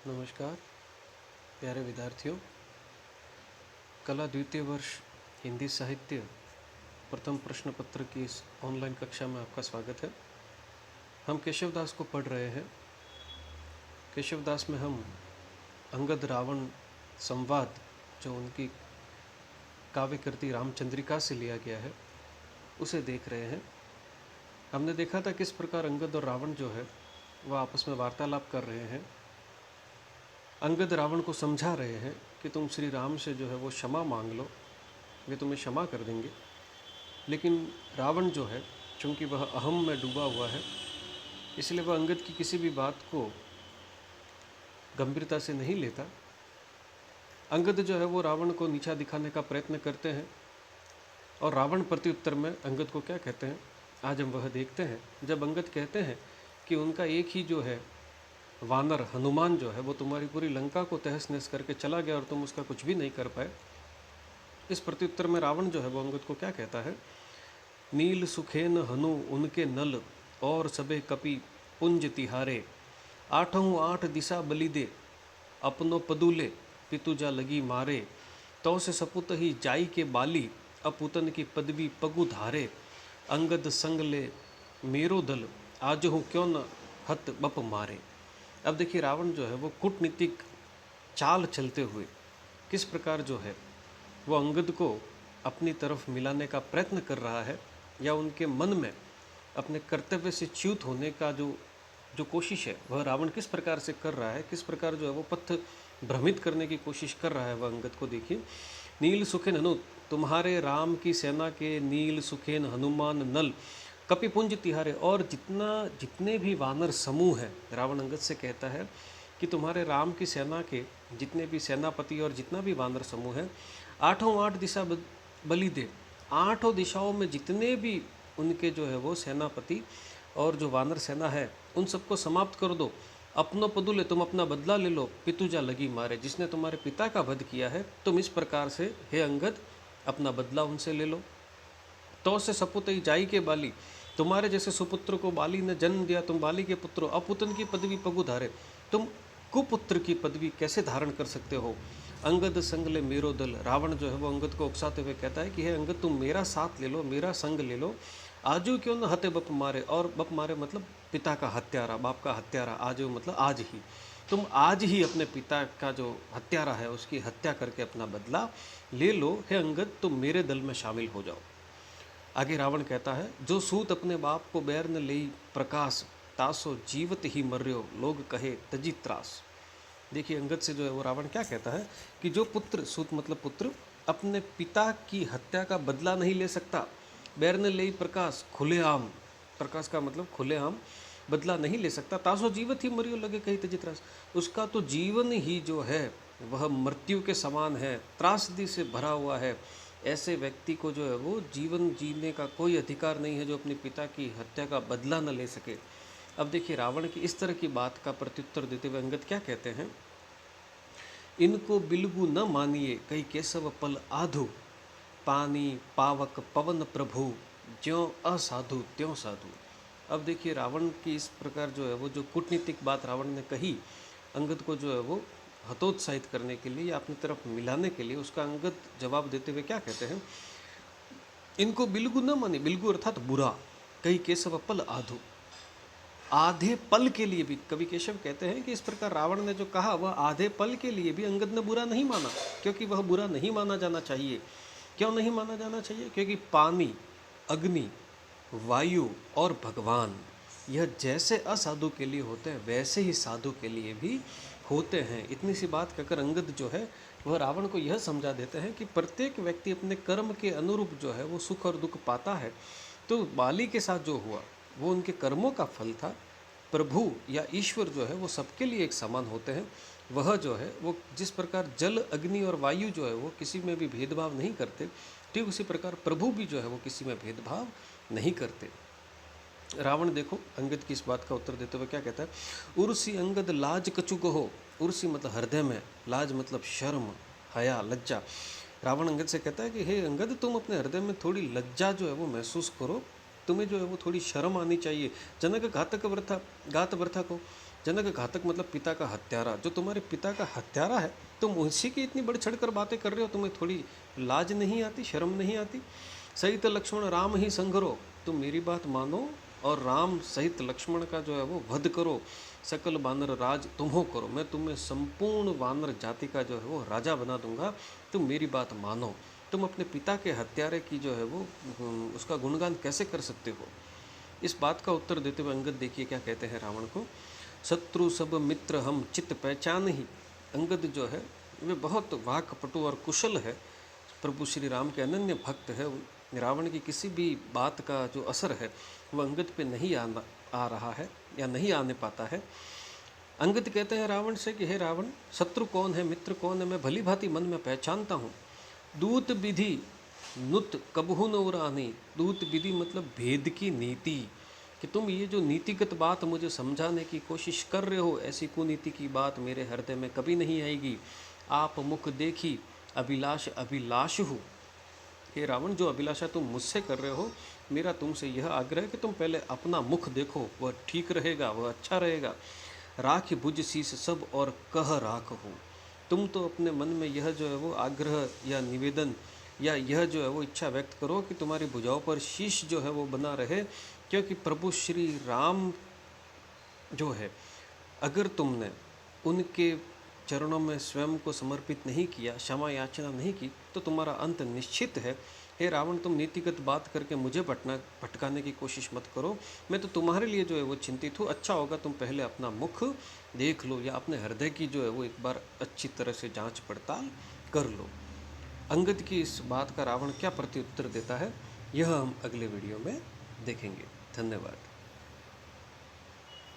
नमस्कार प्यारे विद्यार्थियों। कला द्वितीय वर्ष हिंदी साहित्य प्रथम प्रश्न पत्र की इस ऑनलाइन कक्षा में आपका स्वागत है। हम केशव दास को पढ़ रहे हैं। केशव दास में हम अंगद रावण संवाद, जो उनकी काव्य कृति रामचंद्रिका से लिया गया है, उसे देख रहे हैं। हमने देखा था किस प्रकार अंगद और रावण जो है वह आपस में वार्तालाप कर रहे हैं। अंगद रावण को समझा रहे हैं कि तुम श्री राम से जो है वो क्षमा मांग लो, वे तुम्हें क्षमा कर देंगे। लेकिन रावण जो है, चूँकि वह अहम में डूबा हुआ है, इसलिए वह अंगद की किसी भी बात को गंभीरता से नहीं लेता। अंगद जो है वो रावण को नीचा दिखाने का प्रयत्न करते हैं और रावण प्रत्युत्तर में अंगद को क्या कहते हैं, आज हम वह देखते हैं। जब अंगद कहते हैं कि उनका एक ही जो है वानर हनुमान जो है वो तुम्हारी पूरी लंका को तहस नहस करके चला गया और तुम उसका कुछ भी नहीं कर पाए, इस प्रत्युत्तर में रावण जो है वो अंगद को क्या कहता है, नील सुखेन हनु उनके नल और सबे कपि पुंज तिहारे, आठों आठ दिशा बलि दे अपनो पदुले पितुजा लगी मारे, तो से सपुत ही जाई के बाली अपुतन की पदवी पगु धारे, अंगद संग ले मेरो दल आज हूँ क्यों न हत बप मारे। अब देखिए रावण जो है वो कूटनीतिक चाल चलते हुए किस प्रकार जो है वो अंगद को अपनी तरफ मिलाने का प्रयत्न कर रहा है, या उनके मन में अपने कर्तव्य से च्युत होने का जो कोशिश है वह रावण किस प्रकार से कर रहा है, किस प्रकार जो है वो पथ भ्रमित करने की कोशिश कर रहा है वह अंगद को। देखिए, नील सुखेन हनु, तुम्हारे राम की सेना के नील सुखेन हनुमान नल कपिपुंज तिहारे, और जितने भी वानर समूह हैं, रावण अंगद से कहता है कि तुम्हारे राम की सेना के जितने भी सेनापति और जितना भी वानर समूह है, आठों आठ दिशा बलि दे, आठों दिशाओं में जितने भी उनके जो है वो सेनापति और जो वानर सेना है उन सबको समाप्त कर दो। अपनो पदुले, तुम अपना बदला ले लो, पितुजा लगी मारे, जिसने तुम्हारे पिता का वध किया है तुम इस प्रकार से हे अंगद अपना बदला उनसे ले लो। तो से सपुत ही जाई के बाली, तुम्हारे जैसे सुपुत्र को बाली ने जन्म दिया, तुम बाली के पुत्र, अपुतन की पदवी पगु धारे, तुम कुपुत्र की पदवी कैसे धारण कर सकते हो। अंगद संग ले मेरो दल, रावण जो है वो अंगद को उकसाते हुए कहता है कि हे अंगद तुम मेरा साथ ले लो, मेरा संग ले लो, आजू क्यों न हते बप मारे, और बप मारे मतलब पिता का हत्यारा, बाप का हत्यारा, आजू मतलब आज ही, तुम आज ही अपने पिता का जो हत्यारा है उसकी हत्या करके अपना बदला ले लो। हे अंगद तुम मेरे दल में शामिल हो जाओ। आगे रावण कहता है, जो सूत अपने बाप को बैर न ले प्रकाश, तासो जीवत ही मर्यो लोग कहे तजी त्रास। देखिए अंगद से जो है वो रावण क्या कहता है कि जो पुत्र, सूत मतलब पुत्र, अपने पिता की हत्या का बदला नहीं ले सकता, बैर न ले प्रकाश, खुलेआम, प्रकाश का मतलब खुलेआम बदला नहीं ले सकता, तासो जीवत ही मरियो लगे कहीं तजी त्रास, उसका तो जीवन ही जो है वह मृत्यु के समान है, त्रासदी से भरा हुआ है। ऐसे व्यक्ति को जो है वो जीवन जीने का कोई अधिकार नहीं है जो अपने पिता की हत्या का बदला न ले सके। अब देखिए रावण की इस तरह की बात का प्रत्युत्तर देते हुए अंगद क्या कहते हैं, इनको बिल्गु न मानिए कई केशव पल आधु, पानी पावक पवन प्रभु, ज्यों असाधु त्यों साधु। अब देखिए रावण की इस प्रकार जो है वो जो कूटनीतिक बात रावण ने कही अंगद को जो है वो हतोत्साहित करने के लिए या अपनी तरफ मिलाने के लिए, उसका अंगद जवाब देते हुए क्या कहते हैं, इनको बिल्गु न माने, बिल्गु अर्थात बुरा, कई केशव पल आधु, आधे पल के लिए भी, कवि केशव कहते हैं कि इस प्रकार रावण ने जो कहा वह आधे पल के लिए भी अंगद ने बुरा नहीं माना, क्योंकि वह बुरा नहीं माना जाना चाहिए। क्यों नहीं माना जाना चाहिए, क्योंकि पानी, अग्नि, वायु और भगवान यह जैसे असाधु के लिए होते हैं वैसे ही साधु के लिए भी होते हैं। इतनी सी बात कहकर अंगद जो है वह रावण को यह समझा देते हैं कि प्रत्येक व्यक्ति अपने कर्म के अनुरूप जो है वो सुख और दुख पाता है। तो बाली के साथ जो हुआ वो उनके कर्मों का फल था। प्रभु या ईश्वर जो है वो सबके लिए एक समान होते हैं। वह जो है वो जिस प्रकार जल, अग्नि और वायु जो है वो किसी में भी भेदभाव नहीं करते, ठीक उसी प्रकार प्रभु भी जो है वो किसी में भेदभाव नहीं करते। रावण देखो अंगद की इस बात का उत्तर देते हुए क्या कहता है, उर्सी अंगद लाज कचुक हो, उर्सी मतलब हृदय में, लाज मतलब शर्म, हया, लज्जा। रावण अंगद से कहता है कि हे अंगद तुम अपने हृदय में थोड़ी लज्जा जो है वो महसूस करो, तुम्हें जो है वो थोड़ी शर्म आनी चाहिए। जनक घात वृथा को, जनक घातक मतलब पिता का हत्यारा। जो तुम्हारे पिता का हत्यारा है, तुम उसी की इतनी बढ़ चढ़ कर बातें कर रहे हो, तुम्हें थोड़ी लाज नहीं आती, शर्म नहीं आती। सहित लक्ष्मण राम ही संघरो, तुम मेरी बात मानो और राम सहित लक्ष्मण का जो है वो वध करो। सकल वानर राज तुम्हों करो, मैं तुम्हें संपूर्ण वानर जाति का जो है वो राजा बना दूंगा, तुम मेरी बात मानो। तुम अपने पिता के हत्यारे की जो है वो उसका गुणगान कैसे कर सकते हो। इस बात का उत्तर देते हुए अंगद देखिए क्या कहते हैं रावण को। शत्रु सब मित्र हम चित्त पहचान ही। अंगद जो है वे बहुत वाकपटु और कुशल है, प्रभु श्री राम के अनन्य भक्त है। रावण की किसी भी बात का जो असर है वह अंगद पे नहीं आ रहा है या नहीं आने पाता है। अंगद कहते हैं रावण से कि हे रावण, शत्रु कौन है मित्र कौन है मैं भली भांति मन में पहचानता हूँ। दूत विधि नुत कबहू न उरानी। दूत विधि मतलब भेद की नीति, कि तुम ये जो नीतिगत बात मुझे समझाने की कोशिश कर रहे हो, ऐसी कुनीति की बात मेरे हृदय में कभी नहीं आएगी। आप मुख देखी अभिलाष अभिलाष हो। हे रावण, जो अभिलाषा तुम मुझसे कर रहे हो, मेरा तुमसे यह आग्रह है कि तुम पहले अपना मुख देखो, वह ठीक रहेगा, वह अच्छा रहेगा। राख भुज शीस सब और कह राख हो। तुम तो अपने मन में यह जो है वो आग्रह या निवेदन या यह जो है वो इच्छा व्यक्त करो कि तुम्हारी भुजाओं पर शीश जो है वो बना रहे, क्योंकि प्रभु श्री राम जो है, अगर तुमने उनके चरणों में स्वयं को समर्पित नहीं किया, क्षमा याचना नहीं की, तो तुम्हारा अंत निश्चित है। हे रावण, तुम नीतिगत बात करके मुझे भटकाने की कोशिश मत करो। मैं तो तुम्हारे लिए जो है वो चिंतित हूँ। अच्छा होगा तुम पहले अपना मुख देख लो या अपने हृदय की जो है वो एक बार अच्छी तरह से जांच पड़ताल कर लो। अंगद की इस बात का रावण क्या प्रत्युत्तर देता है, यह हम अगले वीडियो में देखेंगे। धन्यवाद।